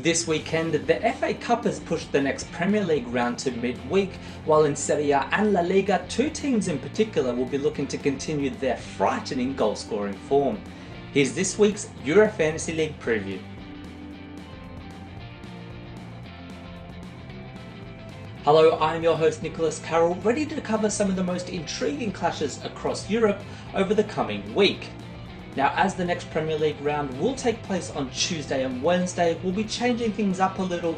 This weekend, the FA Cup has pushed the next Premier League round to midweek, while in Serie A and La Liga, two teams in particular will be looking to continue their frightening goal-scoring form. Here's this week's Euro Fantasy League preview. Hello, I'm your host Nicholas Carroll, ready to cover some of the most intriguing clashes across Europe over the coming week. Now, as the next Premier League round will take place on Tuesday and Wednesday, we'll be changing things up a little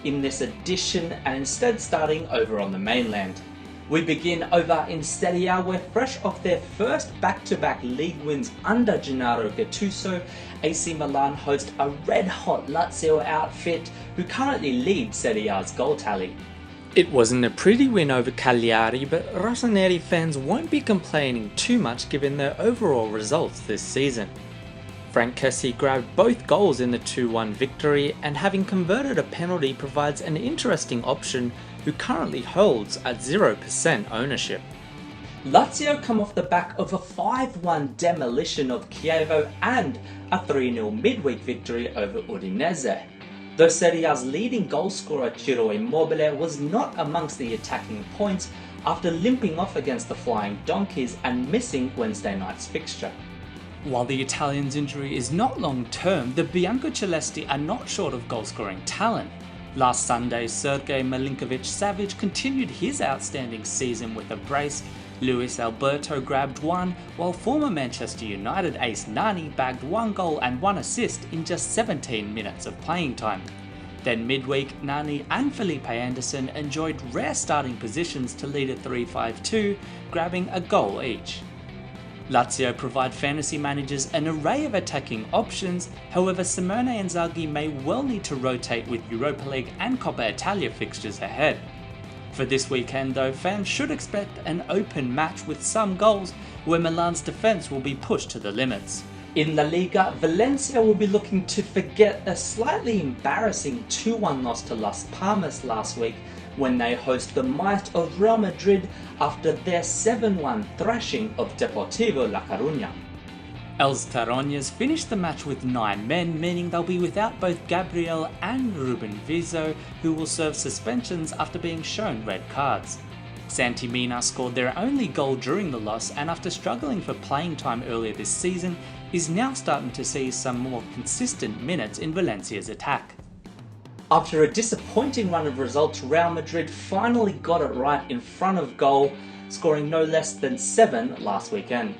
in this edition and instead starting over on the mainland. We begin over in Serie A, where fresh off their first back-to-back league wins under Gennaro Gattuso, AC Milan host a red-hot Lazio outfit who currently lead Serie A's goal tally. It wasn't a pretty win over Cagliari, but Rossoneri fans won't be complaining too much given their overall results this season. Frank Kessie grabbed both goals in the 2-1 victory, and having converted a penalty provides an interesting option who currently holds at 0% ownership. Lazio come off the back of a 5-1 demolition of Chievo and a 3-0 midweek victory over Udinese. Though Serie A's leading goalscorer Ciro Immobile was not amongst the attacking points after limping off against the Flying Donkeys and missing Wednesday night's fixture. While the Italian's injury is not long-term, the Biancocelesti are not short of goal-scoring talent. Last Sunday, Sergej Milinkovic-Savic continued his outstanding season with a brace. Luis Alberto grabbed one, while former Manchester United ace Nani bagged 1 goal and 1 assist in just 17 minutes of playing time. Then midweek, Nani and Felipe Anderson enjoyed rare starting positions to lead a 3-5-2, grabbing a goal each. Lazio provide fantasy managers an array of attacking options, however Simone Inzaghi may well need to rotate with Europa League and Coppa Italia fixtures ahead. For this weekend though, fans should expect an open match with some goals where Milan's defence will be pushed to the limits. In La Liga, Valencia will be looking to forget a slightly embarrassing 2-1 loss to Las Palmas last week when they host the might of Real Madrid after their 7-1 thrashing of Deportivo La Coruña. Els Taronjas finished the match with 9 men, meaning they'll be without both Gabriel and Ruben Vizo, who will serve suspensions after being shown red cards. Santi Mina scored their only goal during the loss, and after struggling for playing time earlier this season, is now starting to see some more consistent minutes in Valencia's attack. After a disappointing run of results, Real Madrid finally got it right in front of goal, scoring no less than 7 last weekend.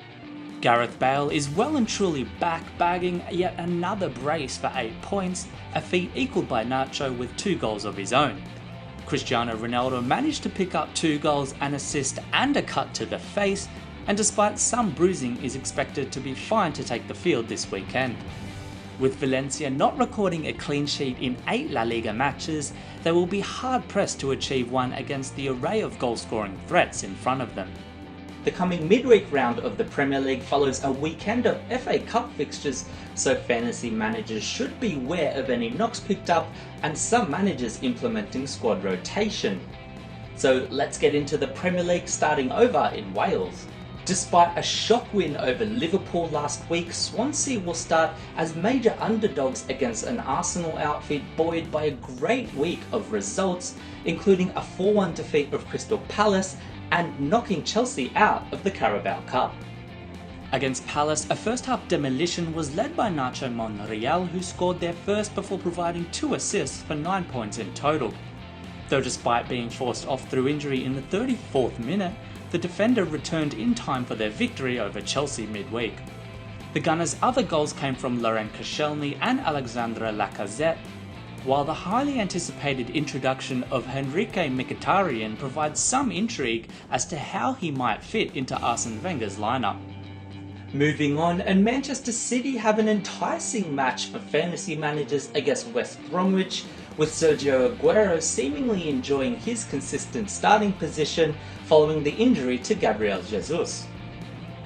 Gareth Bale is well and truly back, bagging yet another brace for 8 points, a feat equalled by Nacho with 2 goals of his own. Cristiano Ronaldo managed to pick up 2 goals, an assist and a cut to the face, and despite some bruising is expected to be fine to take the field this weekend. With Valencia not recording a clean sheet in 8 La Liga matches, they will be hard pressed to achieve one against the array of goal scoring threats in front of them. The coming midweek round of the Premier League follows a weekend of FA Cup fixtures, so fantasy managers should be aware of any knocks picked up and some managers implementing squad rotation. So let's get into the Premier League, starting over in Wales. Despite a shock win over Liverpool last week, Swansea will start as major underdogs against an Arsenal outfit buoyed by a great week of results, including a 4-1 defeat of Crystal Palace and knocking Chelsea out of the Carabao Cup. Against Palace, a first-half demolition was led by Nacho Monreal, who scored their first before providing 2 assists for 9 points in total. Though despite being forced off through injury in the 34th minute, the defender returned in time for their victory over Chelsea midweek. The Gunners' other goals came from Laurent Koscielny and Alexandre Lacazette, while the highly anticipated introduction of Henrique Mkhitaryan provides some intrigue as to how he might fit into Arsene Wenger's lineup. Moving on, and Manchester City have an enticing match for fantasy managers against West Bromwich, with Sergio Aguero seemingly enjoying his consistent starting position following the injury to Gabriel Jesus.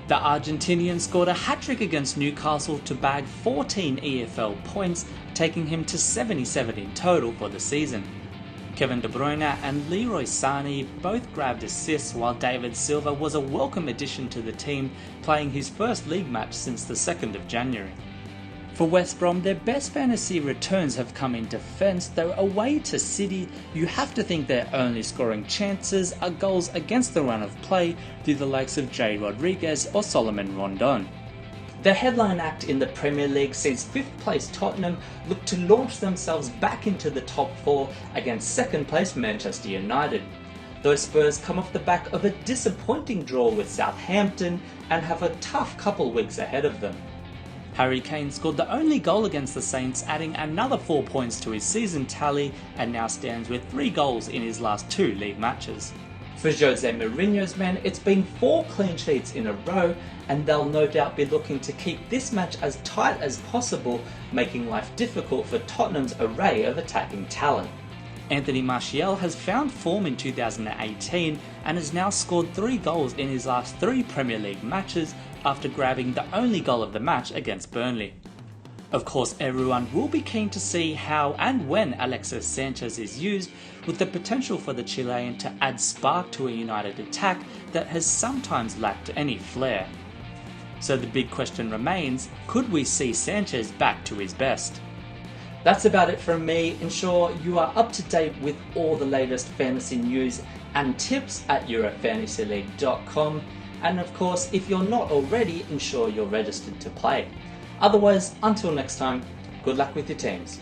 The Argentinian scored a hat-trick against Newcastle to bag 14 EFL points, taking him to 77 in total for the season. Kevin De Bruyne and Leroy Sané both grabbed assists, while David Silva was a welcome addition to the team, playing his first league match since the 2nd of January. For West Brom, their best fantasy returns have come in defence, though away to City, you have to think their only scoring chances are goals against the run of play through the likes of Jay Rodriguez or Solomon Rondon. The headline act in the Premier League sees 5th place Tottenham look to launch themselves back into the top 4 against 2nd place Manchester United. Those Spurs come off the back of a disappointing draw with Southampton and have a tough couple weeks ahead of them. Harry Kane scored the only goal against the Saints, adding another 4 points to his season tally, and now stands with 3 goals in his last 2 league matches. For Jose Mourinho's men, it's been 4 clean sheets in a row, and they'll no doubt be looking to keep this match as tight as possible, making life difficult for Tottenham's array of attacking talent. Anthony Martial has found form in 2018 and has now scored 3 goals in his last 3 Premier League matches after grabbing the only goal of the match against Burnley. Of course, everyone will be keen to see how and when Alexis Sanchez is used, with the potential for the Chilean to add spark to a United attack that has sometimes lacked any flair. So the big question remains, could we see Sanchez back to his best? That's about it from me. Ensure you are up to date with all the latest fantasy news and tips at EuroFantasyLeague.com, and of course, if you're not already, ensure you're registered to play. Otherwise, until next time, good luck with your teams.